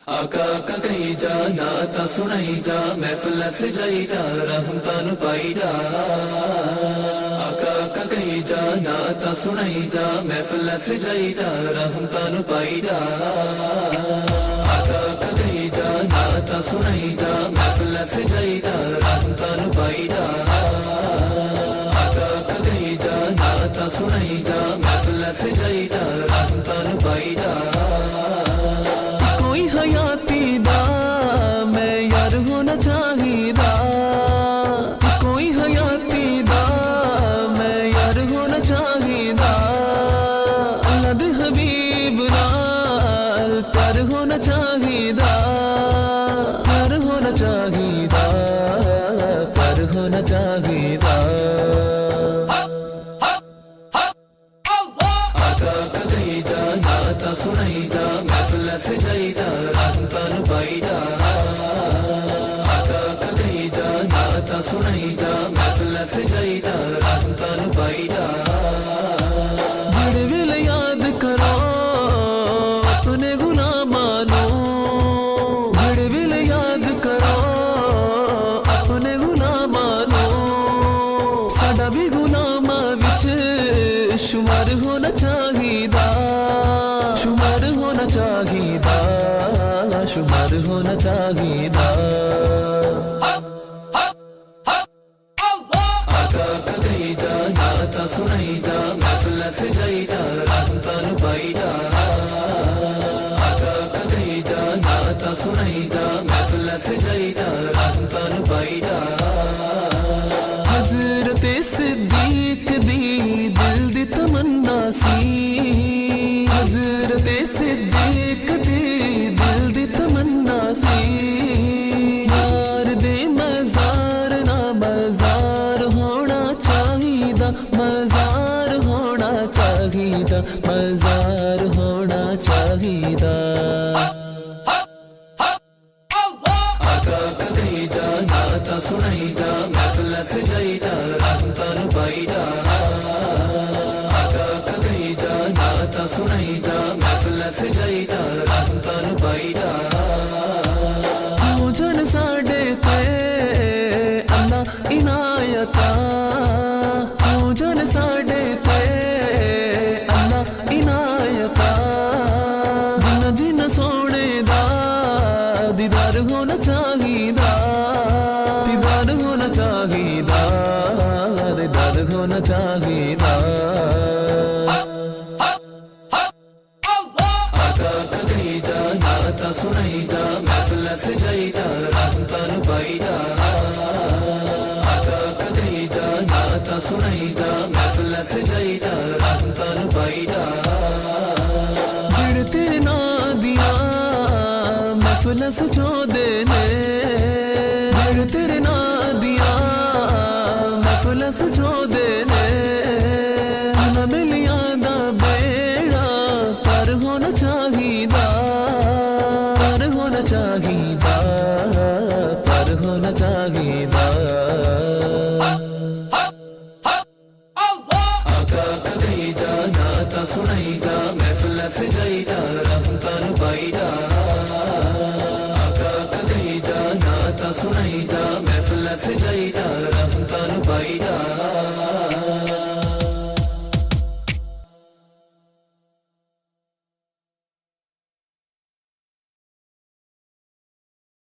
आका का कही जा नाता सुनाई जा महफिल सजाई जा रहमतान पाई जा। आका का कही जा नाता सुनाई जा महफिल सजाई जा रहमतान पाई जा। आका का कही जा नाता सुनाई जा महफिल सजाई जा रहमतान पाई जा। आका का कही जा नाता सुनाई जा महफिल सजाई जा रहमतान पाई जा। हयाती दा मैं यार होना चाहिदा, कोई हयाती दा मैं यार होना चाहिदा। अल्लाह दे हबीब नाल प्यार होना चाहिदा, प्यार होना चाहिदा, प्यार होना चाहिदा। आका का कही जा नाता सुनाई जा महफिल सजाई जा रहमतान पाई जा। आका का कही जा नाता सुनाई जा महफिल सजाई जा रहमतान पाई जा। बड़े वेले याद करो अपने गुलामां नूं, बड़े वेले याद करो अपने गुलामां नूं। साडा भी गुलामां विच शुमार होना चाहिदा, शुमार होना चाहिदा, शुमार होना चाहिदा। आका का कही जा नाता सुनाई जा महफिल सजाई जा रहमतान पाई जा। आका का कही जा नाता सुनाई जा महफिल सजाई जा रहमतान पाई जा। हज़रत सिद्दीक दी दिल दी तमन्ना सी, हज़रत सिद्दीक दी दिल दी तमन्ना सी। यार दे मज़ार ना मज़ार होना चाहिदा, मज़ार होना चाहिदा, मज़ार होना चाहिदा। आका का कही जा नाता सुनाई जा महफिल सजाई जा रहमतान पाई जा। आका का कही जा नाता सुनाई जा महफिल सजाई जा रहमतान पाई जा। जन साडे ते अल्लाह इनायता, जन साडे ते अल्लाह इनायता। जिन्ना जिन्ना सोने दा दीदार होना चाहिदा, दीदार होना चाहिदा, दीदार होना चाहिदा। आका का कही जा नाता सुनाई जा महफिल सजाई जा रहमतान पाई जा। आका का कही जा नाता सुनाई जा महफिल सजाई जा रहमतान पाई जा। जिड़ तेरे ना दिया महफिल सजोदे ने, जिड़ तेरे ना दिया महफिल सजोदे ने। ना मिलिया दा बेड़ा पार होना चाहिदा, पार होना चाहिदा, पार होना चाहिदा। आका का कही जा नाता सुनाई जा